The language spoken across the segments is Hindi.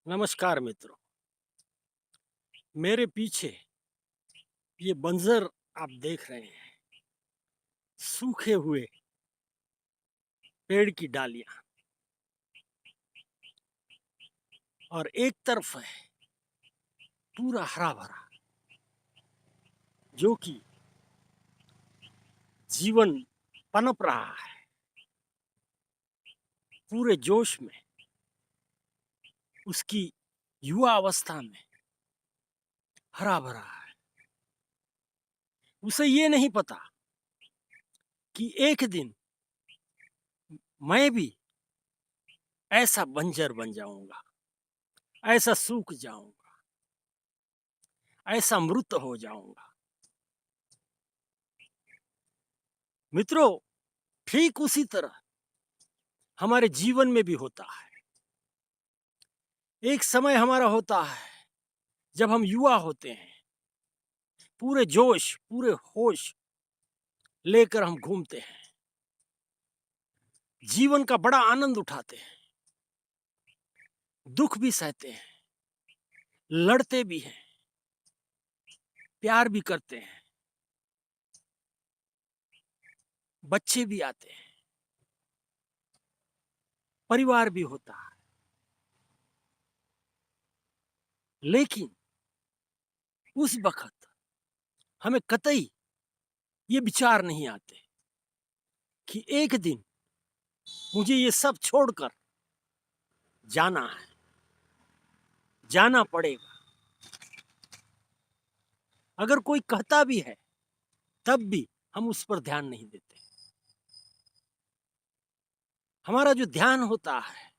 नमस्कार मित्रों। मेरे पीछे ये मंजर आप देख रहे हैं, सूखे हुए पेड़ की डालियां, और एक तरफ है पूरा हरा भरा, जो कि जीवन पनप रहा है पूरे जोश में, उसकी युवा अवस्था में हरा भरा है। उसे ये नहीं पता कि एक दिन मैं भी ऐसा बंजर बन जाऊंगा, ऐसा सूख जाऊंगा, ऐसा मृत हो जाऊंगा। मित्रों, ठीक उसी तरह हमारे जीवन में भी होता है। एक समय हमारा होता है जब हम युवा होते हैं, पूरे जोश पूरे होश लेकर हम घूमते हैं, जीवन का बड़ा आनंद उठाते हैं, दुख भी सहते हैं, लड़ते भी हैं, प्यार भी करते हैं, बच्चे भी आते हैं, परिवार भी होता है। लेकिन उस वक्त हमें कतई ये विचार नहीं आते कि एक दिन मुझे ये सब छोड़कर जाना है, जाना पड़ेगा। अगर कोई कहता भी है तब भी हम उस पर ध्यान नहीं देते। हमारा जो ध्यान होता है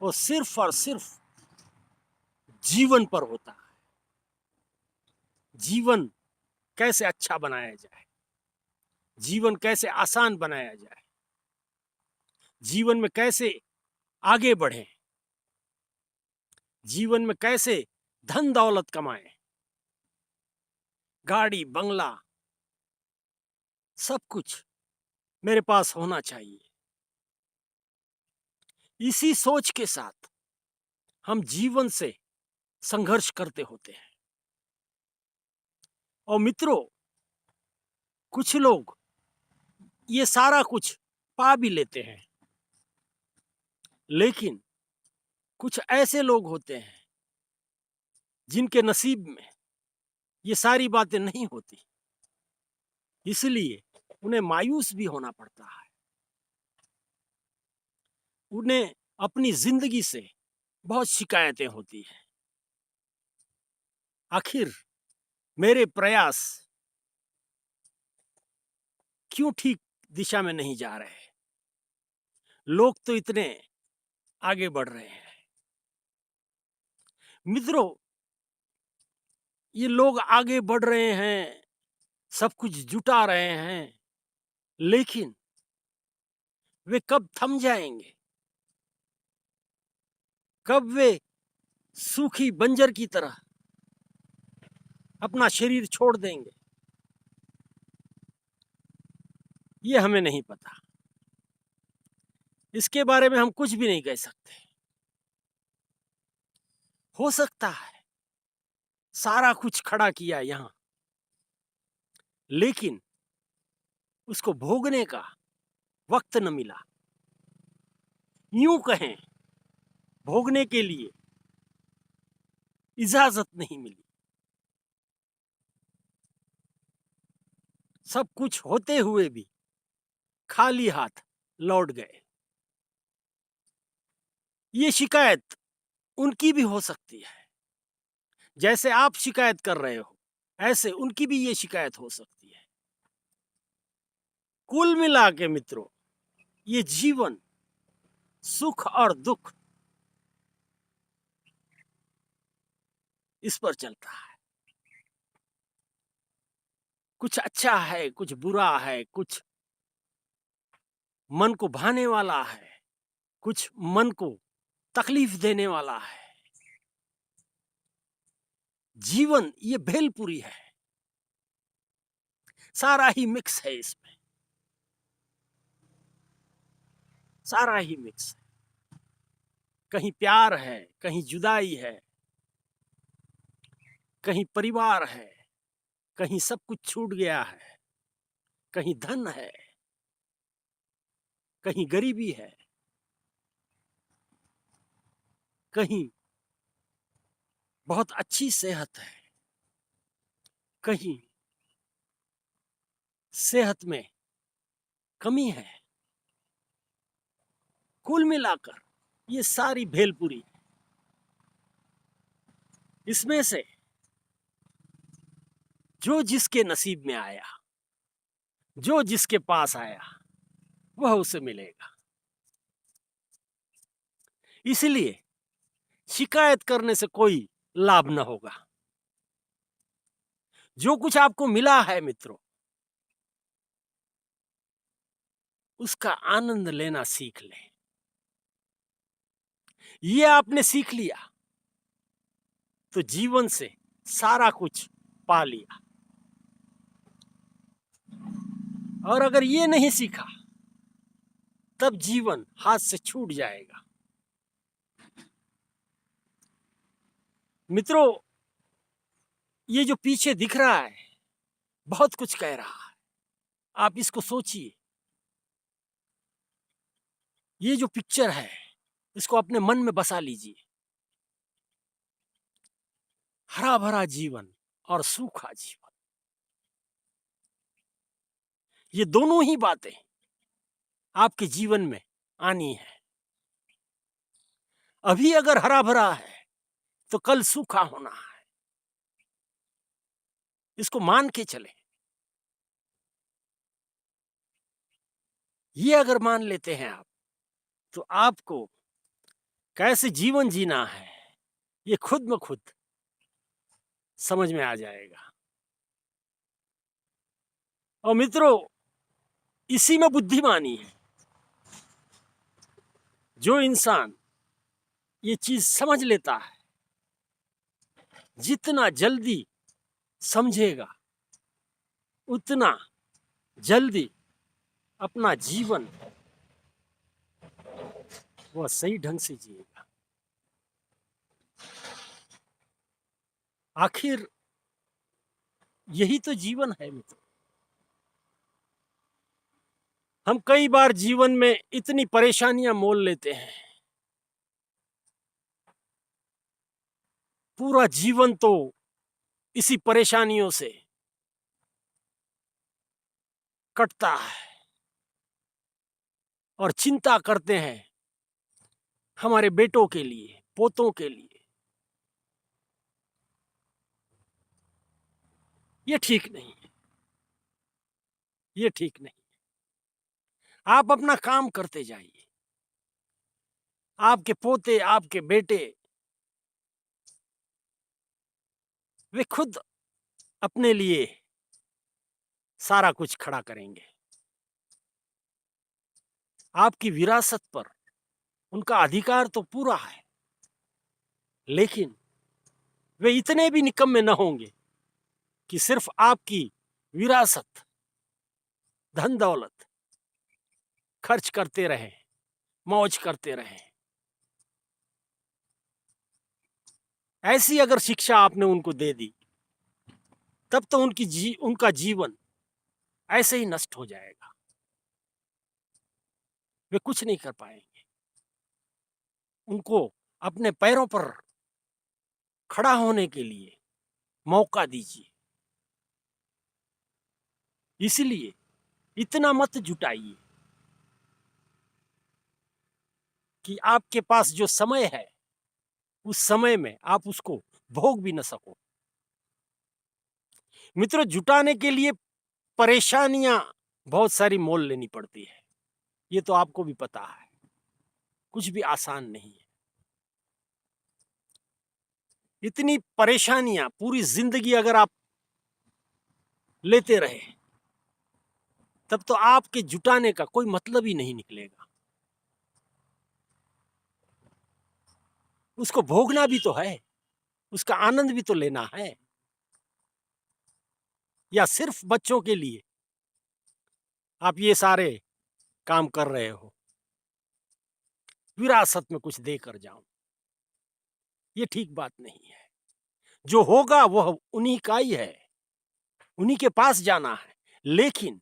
वो सिर्फ और सिर्फ जीवन पर होता है। जीवन कैसे अच्छा बनाया जाए, जीवन कैसे आसान बनाया जाए, जीवन में कैसे आगे बढ़े, जीवन में कैसे धन दौलत कमाए, गाड़ी बंगला सब कुछ मेरे पास होना चाहिए। इसी सोच के साथ हम जीवन से संघर्ष करते होते हैं। और मित्रों, कुछ लोग ये सारा कुछ पा भी लेते हैं, लेकिन कुछ ऐसे लोग होते हैं जिनके नसीब में ये सारी बातें नहीं होती, इसलिए उन्हें मायूस भी होना पड़ता है। उन्हें अपनी जिंदगी से बहुत शिकायतें होती हैं। आखिर मेरे प्रयास क्यों ठीक दिशा में नहीं जा रहे? लोग तो इतने आगे बढ़ रहे हैं। मित्रों, ये लोग आगे बढ़ रहे हैं, सब कुछ जुटा रहे हैं, लेकिन वे कब थम जाएंगे? कब वे सूखी बंजर की तरह अपना शरीर छोड़ देंगे? ये हमें नहीं पता। इसके बारे में हम कुछ भी नहीं कह सकते। हो सकता है सारा कुछ खड़ा किया यहां, लेकिन उसको भोगने का वक्त न मिला। यूं कहें, भोगने के लिए इजाजत नहीं मिली। सब कुछ होते हुए भी खाली हाथ लौट गए। ये शिकायत उनकी भी हो सकती है। जैसे आप शिकायत कर रहे हो, ऐसे उनकी भी ये शिकायत हो सकती है। कुल मिला के मित्रों, ये जीवन सुख और दुख इस पर चलता है। कुछ अच्छा है, कुछ बुरा है, कुछ मन को भाने वाला है, कुछ मन को तकलीफ देने वाला है। जीवन ये भेलपुरी है, सारा ही मिक्स है इसमें, सारा ही मिक्स है। कहीं प्यार है, कहीं जुदाई है, कहीं परिवार है, कहीं सब कुछ छूट गया है, कहीं धन है, कहीं गरीबी है, कहीं बहुत अच्छी सेहत है, कहीं सेहत में कमी है। कुल मिलाकर ये सारी भेलपुरी, इसमें से जो जिसके नसीब में आया, जो जिसके पास आया, वह उसे मिलेगा। इसलिए शिकायत करने से कोई लाभ न होगा। जो कुछ आपको मिला है मित्रों, उसका आनंद लेना सीख लें। ये आपने सीख लिया तो जीवन से सारा कुछ पा लिया। और अगर ये नहीं सीखा, तब जीवन हाथ से छूट जाएगा। मित्रों, ये जो पीछे दिख रहा है, बहुत कुछ कह रहा है। आप इसको सोचिए। ये जो पिक्चर है, इसको अपने मन में बसा लीजिए। हरा भरा जीवन और सूखा जीवन, ये दोनों ही बातें आपके जीवन में आनी है। अभी अगर हरा भरा है तो कल सूखा होना है। इसको मान के चले। ये अगर मान लेते हैं आप, तो आपको कैसे जीवन जीना है ये खुद में खुद समझ में आ जाएगा। और मित्रों, इसी में बुद्धिमानी है। जो इंसान ये चीज समझ लेता है, जितना जल्दी समझेगा, उतना जल्दी अपना जीवन वह सही ढंग से जिएगा। आखिर यही तो जीवन है मित्रों। हम कई बार जीवन में इतनी परेशानियां मोल लेते हैं, पूरा जीवन तो इसी परेशानियों से कटता है और चिंता करते हैं हमारे बेटों के लिए, पोतों के लिए। ये ठीक नहीं है, ये ठीक नहीं। आप अपना काम करते जाइए। आपके पोते, आपके बेटे, वे खुद अपने लिए सारा कुछ खड़ा करेंगे। आपकी विरासत पर उनका अधिकार तो पूरा है, लेकिन वे इतने भी निकम्मे न होंगे कि सिर्फ आपकी विरासत, धन दौलत खर्च करते रहें, मौज करते रहें। ऐसी अगर शिक्षा आपने उनको दे दी, तब तो उनका जीवन ऐसे ही नष्ट हो जाएगा। वे कुछ नहीं कर पाएंगे। उनको अपने पैरों पर खड़ा होने के लिए मौका दीजिए। इसलिए इतना मत जुटाइए कि आपके पास जो समय है, उस समय में आप उसको भोग भी न सको। मित्रों, जुटाने के लिए परेशानियां बहुत सारी मोल लेनी पड़ती है। ये तो आपको भी पता है, कुछ भी आसान नहीं है। इतनी परेशानियां पूरी जिंदगी अगर आप लेते रहे, तब तो आपके जुटाने का कोई मतलब ही नहीं निकलेगा। उसको भोगना भी तो है, उसका आनंद भी तो लेना है। या सिर्फ बच्चों के लिए आप ये सारे काम कर रहे हो? विरासत में कुछ देकर जाऊं, ये ठीक बात नहीं है। जो होगा वह उन्हीं का ही है, उन्हीं के पास जाना है, लेकिन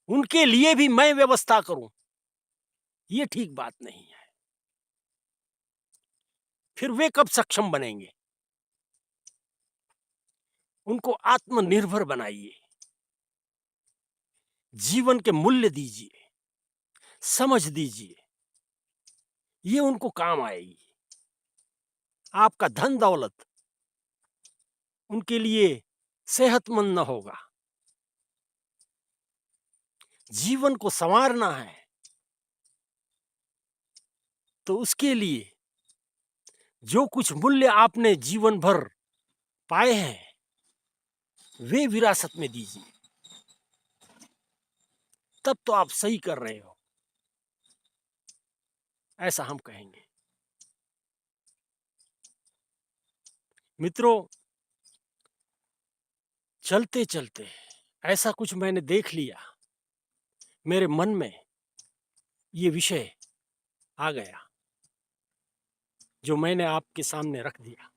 उनके लिए भी मैं व्यवस्था करूं, ये ठीक बात नहीं है। फिर वे कब सक्षम बनेंगे? उनको आत्मनिर्भर बनाइए, जीवन के मूल्य दीजिए, समझ दीजिए, ये उनको काम आएगी। आपका धन दौलत उनके लिए सेहतमंद न होगा। जीवन को संवारना है तो उसके लिए जो कुछ मूल्य आपने जीवन भर पाए हैं वे विरासत में दीजिए, तब तो आप सही कर रहे हो, ऐसा हम कहेंगे। मित्रों, चलते चलते ऐसा कुछ मैंने देख लिया, मेरे मन में ये विषय आ गया जो मैंने आपके सामने रख दिया।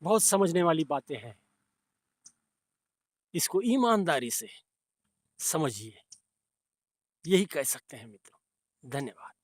बहुत समझने वाली बातें हैं, इसको ईमानदारी से समझिए, यही कह सकते हैं मित्रों। धन्यवाद।